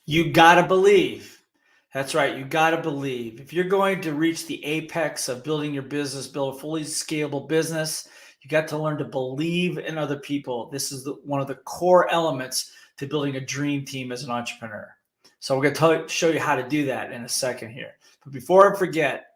You got to believe. That's right. You got to believe. If you're going to reach the apex of building your business, build a fully scalable business, you got to learn to believe in other people. This is one of the core elements to building a dream team as an entrepreneur. So we're going to show you how to do that in a second here. But before I forget,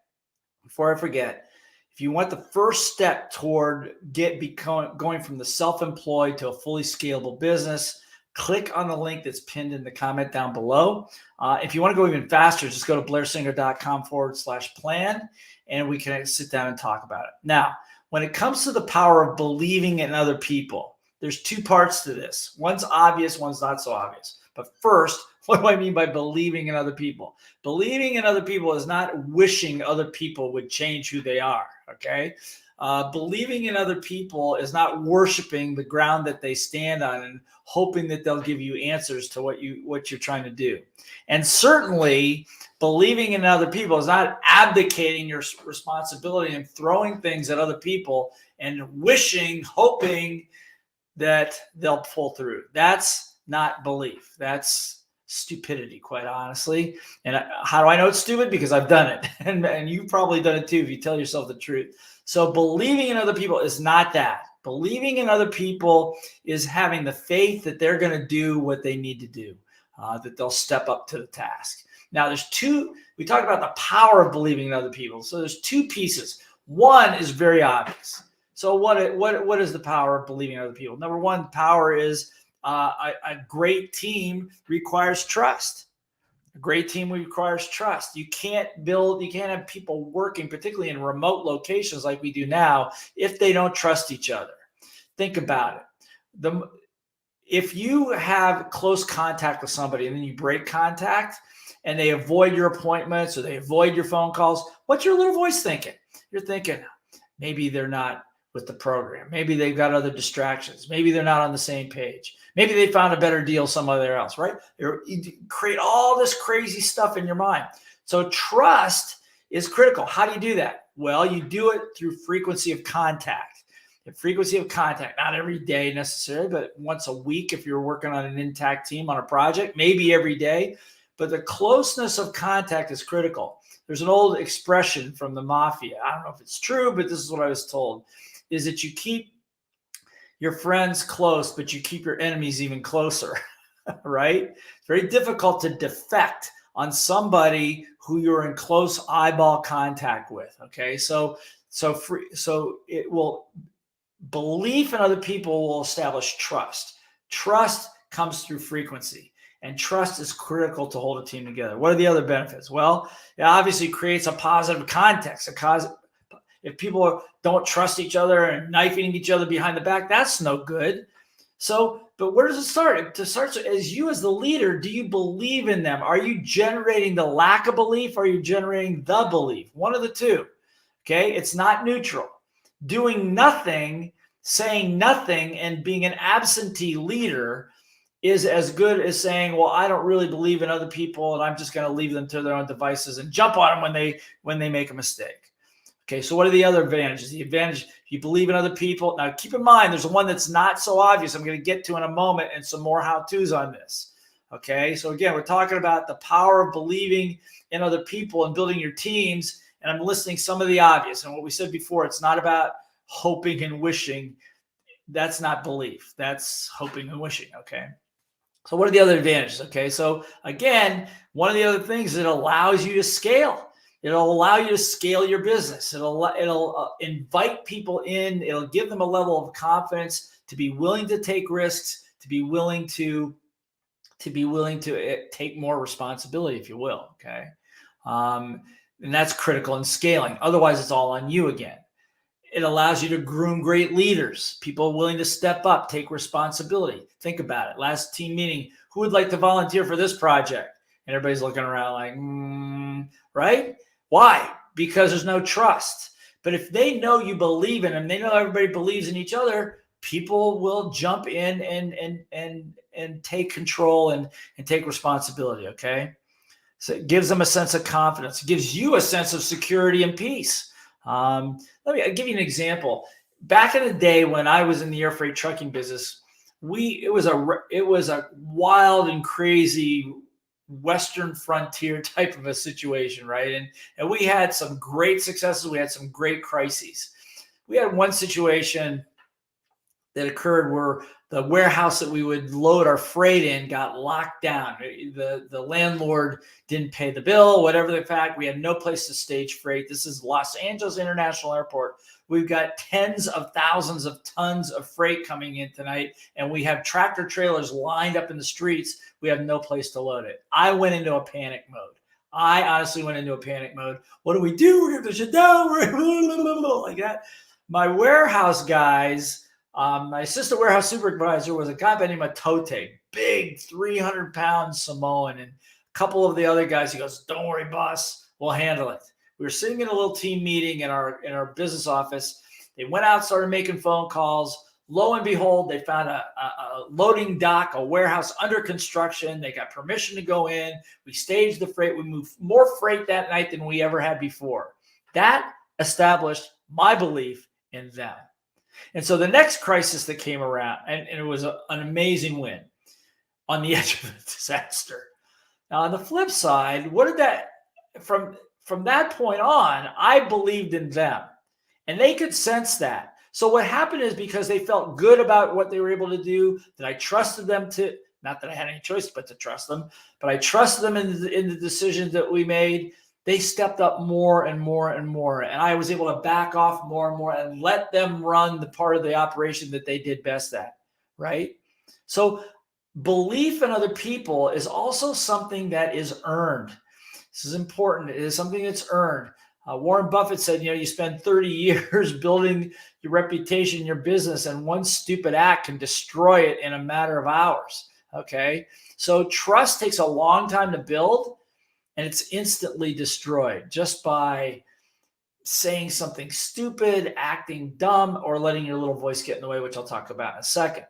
if you want the first step toward going from the self-employed to a fully scalable business, click on the link that's pinned in the comment down below. If you want to go even faster, just go to blairsinger.com/plan, and we can sit down and talk about it. Now, when it comes to the power of believing in other people, there's two parts to this. One's obvious, one's not so obvious. But first, what do I mean by believing in other people? Believing in other people is not wishing other people would change who they are, okay? Believing in other people is not worshiping the ground that they stand on and hoping that they'll give you answers to what you're trying to do. And certainly, believing in other people is not abdicating your responsibility and throwing things at other people and hoping that they'll pull through. That's not belief. That's stupidity, quite honestly. And how do I know it's stupid? Because I've done it. And you've probably done it too if you tell yourself the truth. So believing in other people is not that. Believing in other people is having the faith that they're going to do what they need to do, that they'll step up to the task. Now, we talked about the power of believing in other people. So there's two pieces. One is very obvious. So what is the power of believing in other people? Number one, the power is a great team requires trust. A great team requires trust. You can't have people working, particularly in remote locations like we do now, if they don't trust each other. Think about it. If you have close contact with somebody and then you break contact and they avoid your appointments or they avoid your phone calls, what's your little voice thinking? You're thinking, maybe they're not with the program. Maybe they've got other distractions. Maybe they're not on the same page. Maybe they found a better deal somewhere else, right? You create all this crazy stuff in your mind. So trust is critical. How do you do that? Well, you do it through frequency of contact. The frequency of contact, not every day necessarily, but once a week if you're working on an intact team on a project, maybe every day. But the closeness of contact is critical. There's an old expression from the mafia. I don't know if it's true, but this is what I was told, is that you keep your friends close, but you keep your enemies even closer, right? It's very difficult to defect on somebody who you're in close eyeball contact with, okay? So belief in other people will establish trust. Trust comes through frequency, and trust is critical to hold a team together. What are the other benefits? Well, it obviously creates a positive context. If people don't trust each other and knifing each other behind the back, that's no good. So, but where does it start? To start, as you as the leader, do you believe in them? Are you generating the lack of belief? Or are you generating the belief? One of the two, okay? It's not neutral. Doing nothing, saying nothing, and being an absentee leader is as good as saying, well, I don't really believe in other people and I'm just going to leave them to their own devices and jump on them when they make a mistake. Okay, so what are the other advantages? The advantage, you believe in other people. Now, keep in mind, there's one that's not so obvious I'm going to get to in a moment and some more how-tos on this. Okay, so again, we're talking about the power of believing in other people and building your teams, and I'm listing some of the obvious. And what we said before, it's not about hoping and wishing. That's not belief. That's hoping and wishing, okay? So what are the other advantages? Okay, so again, one of the other things, it allows you to scale. It'll allow you to scale your business. It'll invite people in. It'll give them a level of confidence to be willing to take risks, to be willing to take more responsibility, if you will. Okay, and that's critical in scaling. Otherwise, it's all on you again. It allows you to groom great leaders, people willing to step up, take responsibility. Think about it. Last team meeting, who would like to volunteer for this project? And everybody's looking around like, right? Why? Because there's no trust. But if they know you believe in them, they know everybody believes in each other, people will jump in and take control and take responsibility, okay? So it gives them a sense of confidence. It gives you a sense of security and peace. Let me give you an example. Back in the day when I was in the air freight trucking business, it was a wild and crazy Western frontier type of a situation, right? And we had some great successes. We had some great crises. We had one situation that occurred where the warehouse that we would load our freight in got locked down. The landlord didn't pay the bill, whatever the fact. We had no place to stage freight. This is Los Angeles International Airport. We've got tens of thousands of tons of freight coming in tonight, and we have tractor trailers lined up in the streets. We have no place to load it. I went into a panic mode. I honestly went into a panic mode. What do? We're going to have to shut down. Like that. My warehouse guys, my assistant warehouse supervisor was a guy by the name of Tote, big 300-pound Samoan, and a couple of the other guys. He goes, "Don't worry, boss, we'll handle it." We were sitting in a little team meeting in our business office. They went out, started making phone calls. Lo and behold, they found a loading dock, a warehouse under construction. They got permission to go in. We staged the freight. We moved more freight that night than we ever had before. That established my belief in them. And so the next crisis that came around, and it was an amazing win on the edge of a disaster. Now, on the flip side, what did that, from that point on, I believed in them, and they could sense that. So what happened is, because they felt good about what they were able to do, that I trusted them to, not that I had any choice but to trust them, but I trusted them in the decisions that we made. They stepped up more and more and more, and I was able to back off more and more and let them run the part of the operation that they did best at, right? So belief in other people is also something that is earned. This is important. It is something that's earned. Warren Buffett said, you spend 30 years building your reputation, your business, and one stupid act can destroy it in a matter of hours. Okay. So trust takes a long time to build, and it's instantly destroyed just by saying something stupid, acting dumb, or letting your little voice get in the way, which I'll talk about in a second.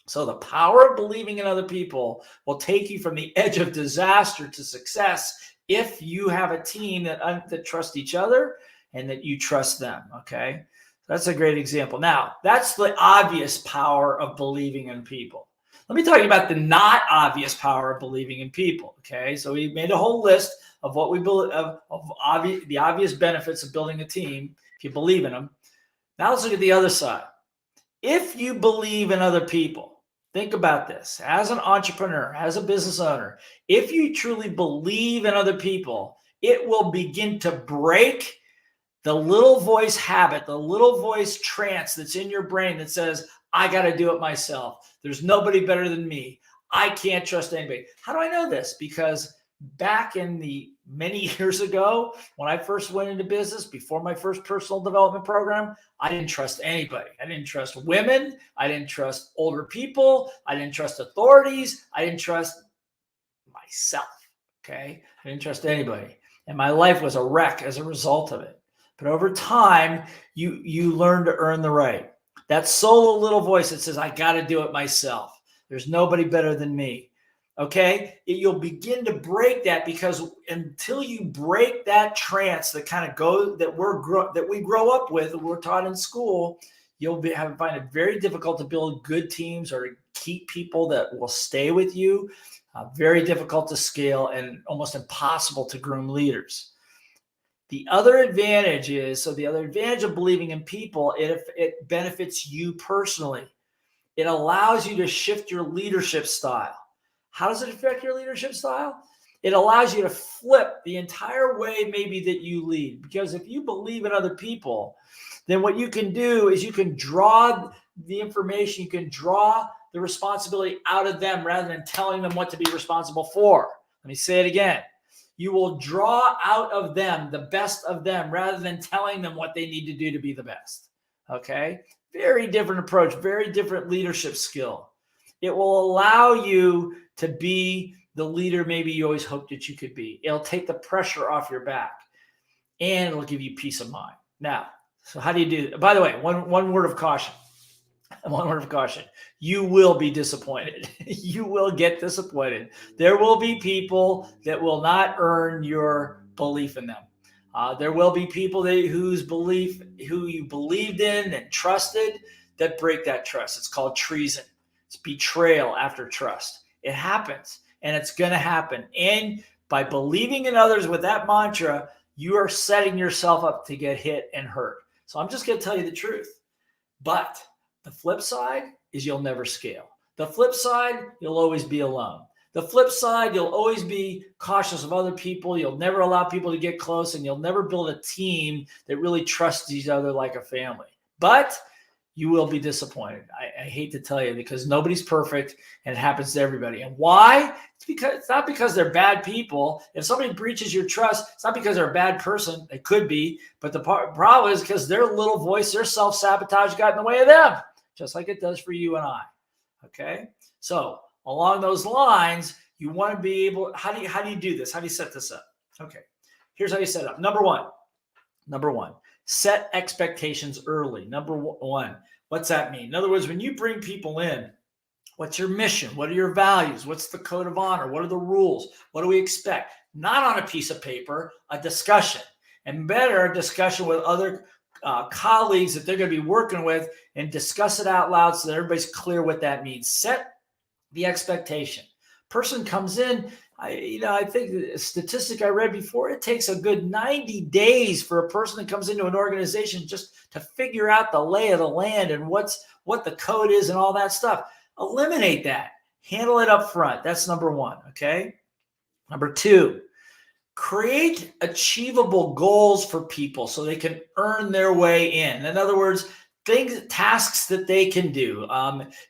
So the power of believing in other people will take you from the edge of disaster to success if you have a team that trusts each other and that you trust them, okay? That's a great example. Now, that's the obvious power of believing in people. Let me tell you about the not obvious power of believing in people, okay? So we made a whole list of what we believe, the obvious benefits of building a team if you believe in them. Now let's look at the other side. If you believe in other people, think about this. As an entrepreneur, as a business owner, if you truly believe in other people, it will begin to break the little voice habit, the little voice trance that's in your brain that says, I got to do it myself. There's nobody better than me. I can't trust anybody. How do I know this? Because back in the many years ago, when I first went into business, before my first personal development program, I didn't trust anybody. I didn't trust women. I didn't trust older people. I didn't trust authorities. I didn't trust myself. Okay. I didn't trust anybody. And my life was a wreck as a result of it. But over time, you learn to earn the right. That solo little voice that says, I got to do it myself. There's nobody better than me. Okay, you'll begin to break that, because until you break that trance that kind of goes that we grow up with, we're taught in school, you'll find it very difficult to build good teams or to keep people that will stay with you. Very difficult to scale and almost impossible to groom leaders. The other advantage of believing in people, it benefits you personally. It allows you to shift your leadership style. How does it affect your leadership style? It allows you to flip the entire way maybe that you lead. Because if you believe in other people, then what you can do is you can draw the information, you can draw the responsibility out of them rather than telling them what to be responsible for. Let me say it again. You will draw out of them the best of them rather than telling them what they need to do to be the best. Okay? Very different approach, very different leadership skill. It will allow you to be the leader maybe you always hoped that you could be. It'll take the pressure off your back, and it'll give you peace of mind. Now, so how do you do that? By the way, one word of caution. One word of caution. You will be disappointed. You will get disappointed. There will be people that will not earn your belief in them. There will be people who you believed in and trusted that break that trust. It's called treason. It's betrayal after trust. It happens. and it's going to happen. And by believing in others with that mantra, you are setting yourself up to get hit and hurt. So I'm just going to tell you the truth. But the flip side is you'll never scale. The flip side, you'll always be alone. The flip side, you'll always be cautious of other people. You'll never allow people to get close, and you'll never build a team that really trusts each other like a family. But you will be disappointed. I hate to tell you, because nobody's perfect, and it happens to everybody. And why? It's not because they're bad people. If somebody breaches your trust, it's not because they're a bad person. It could be, but the problem is because their little voice, their self-sabotage got in the way of them, just like it does for you and I. Okay? So along those lines, you want to be able, how do you do this? How do you set this up? Okay. Here's how you set it up. Number one, set expectations early. Number one, what's that mean? In other words, when you bring people in, what's your mission? What are your values? What's the code of honor? What are the rules? What do we expect? Not on a piece of paper, a discussion, and better, a discussion with other colleagues that they're going to be working with, and discuss it out loud so that everybody's clear what that means. Set the expectation. Person comes in, I think the statistic I read before, it takes a good 90 days for a person that comes into an organization just to figure out the lay of the land and what the code is and all that stuff. Eliminate that. Handle it up front. That's number one, okay? Number two, create achievable goals for people so they can earn their way in. In other words, tasks that they can do.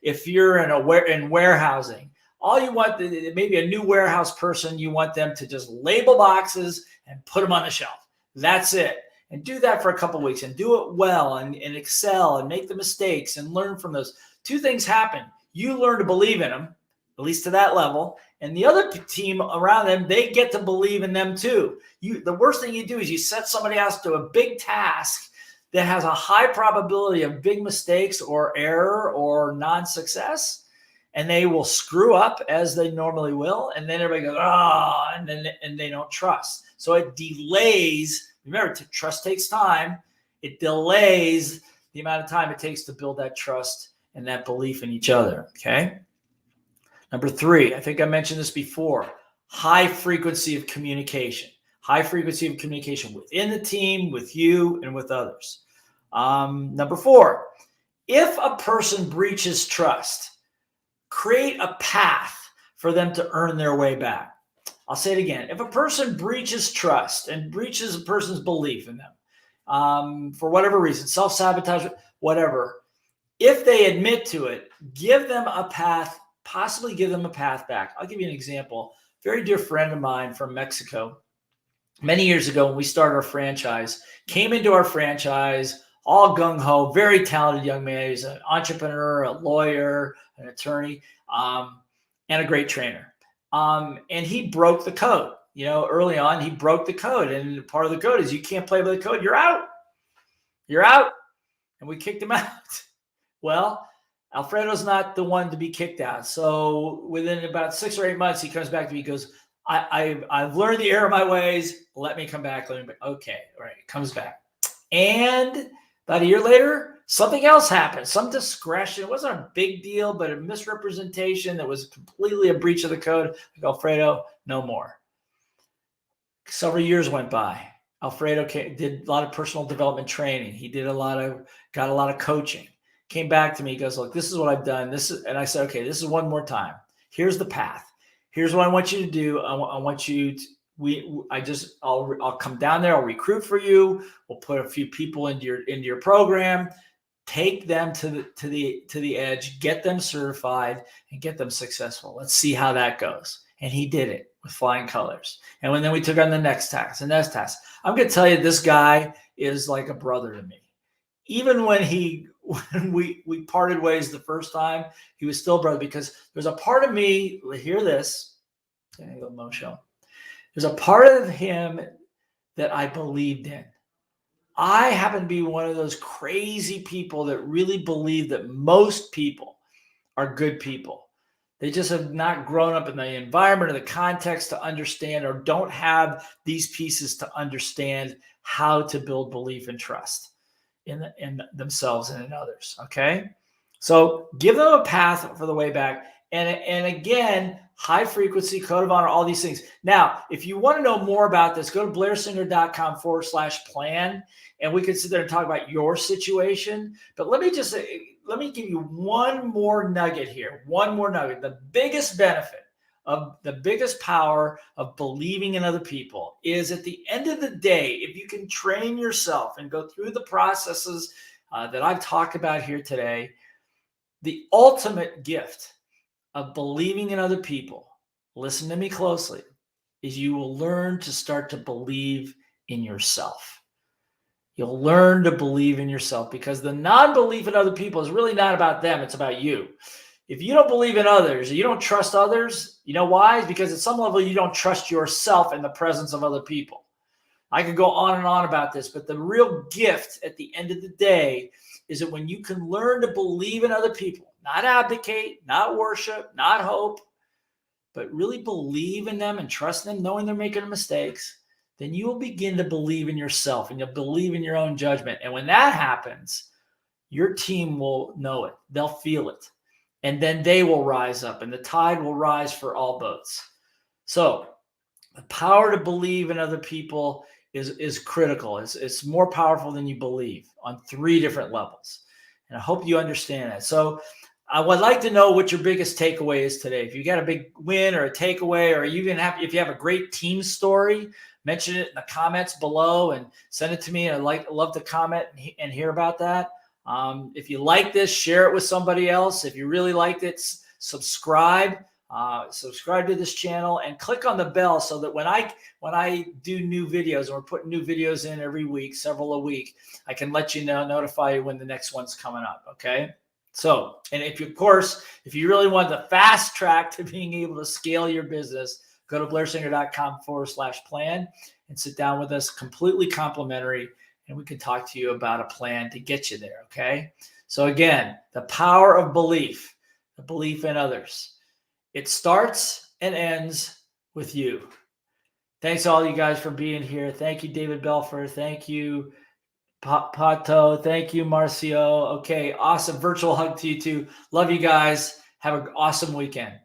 If you're in warehousing, all you want, maybe a new warehouse person, you want them to just label boxes and put them on the shelf. That's it. And do that for a couple of weeks and do it well and excel and make the mistakes and learn from those. Two things happen. You learn to believe in them, at least to that level. And the other team around them, they get to believe in them too. The worst thing you do is you set somebody else to a big task that has a high probability of big mistakes or error or non-success, and they will screw up as they normally will. And then everybody goes, and they don't trust. So it delays. Remember, trust takes time. It delays the amount of time it takes to build that trust and that belief in each other. Okay. Number three, I think I mentioned this before, high frequency of communication. High frequency of communication within the team, with you, and with others. Number four, if a person breaches trust, create a path for them to earn their way back. I'll say it again. If a person breaches trust and breaches a person's belief in them, for whatever reason, self-sabotage, whatever, if they admit to it, give them a path, possibly give them a path back. I'll give you an example. Very dear friend of mine from Mexico, many years ago when we started our franchise, came into our franchise, all gung-ho, very talented young man. He's an entrepreneur, a lawyer, an attorney, and a great trainer. And he broke the code. Early on, he broke the code. And part of the code is you can't play by the code. You're out. You're out. And we kicked him out. Well, Alfredo's not the one to be kicked out. So within about 6 or 8 months, he comes back to me. He goes, I've learned the error of my ways. Let me come back. Okay. All right. Comes back. And about a year later, something else happened. Some discretion. It wasn't a big deal, but a misrepresentation that was completely a breach of the code. Like, Alfredo, no more. Several years went by. Alfredo did a lot of personal development training. He got a lot of coaching. Came back to me. He goes, look, this is what I've done. And I said, okay, this is one more time. Here's the path. Here's what I want you to do. I want you to, I'll come down there. I'll recruit for you. We'll put a few people into your program, take them to the edge, get them certified, and get them successful. Let's see how that goes. And he did it with flying colors. And then we took on the next task, I'm going to tell you, this guy is like a brother to me. Even when we parted ways the first time, he was still a brother, because there's a part of me, hear this, there's a part of him that I believed in. I happen to be one of those crazy people that really believe that most people are good people. They just have not grown up in the environment or the context to understand, or don't have these pieces to understand how to build belief and trust in themselves and in others. Okay. So give them a path for the way back. And again, high frequency, code of honor, all these things. Now, if you want to know more about this, go to blairsinger.com/plan, and we can sit there and talk about your situation. But let me give you one more nugget here. One more nugget. The biggest benefit of the biggest power of believing in other people is at the end of the day, if you can train yourself and go through the processes that I've talked about here today, the ultimate gift of believing in other people, listen to me closely, is you will learn to start to believe in yourself. You'll learn to believe in yourself, because the non-belief in other people is really not about them. It's about you. If you don't believe in others, you don't trust others, you know why? It's because at some level, you don't trust yourself in the presence of other people. I could go on and on about this, but the real gift at the end of the day is that when you can learn to believe in other people, not abdicate, not worship, not hope, but really believe in them and trust them, knowing they're making mistakes, then you will begin to believe in yourself and you'll believe in your own judgment. And when that happens, your team will know it. They'll feel it. And then they will rise up and the tide will rise for all boats. So the power to believe in other people is critical. It's more powerful than you believe on 3 different levels. And I hope you understand that. So I would like to know what your biggest takeaway is today. If you got a big win or a takeaway, or you can have, if you have a great team story, mention it in the comments below and send it to me. I'd love to comment and hear about that. If you like this, share it with somebody else. If you really liked it, subscribe to this channel and click on the bell so that when I do new videos, and we're putting new videos in every week, several a week, I can let you know, notify you when the next one's coming up. Okay. So, and if you really want the fast track to being able to scale your business, go to blairsinger.com/plan and sit down with us, completely complimentary, and we can talk to you about a plan to get you there. Okay. So again, the power of belief, the belief in others. It starts and ends with you. Thanks all you guys for being here. Thank you, David Belfer. Thank you, Pato. Thank you, Marcio. Okay, awesome. Virtual hug to you too. Love you guys. Have an awesome weekend.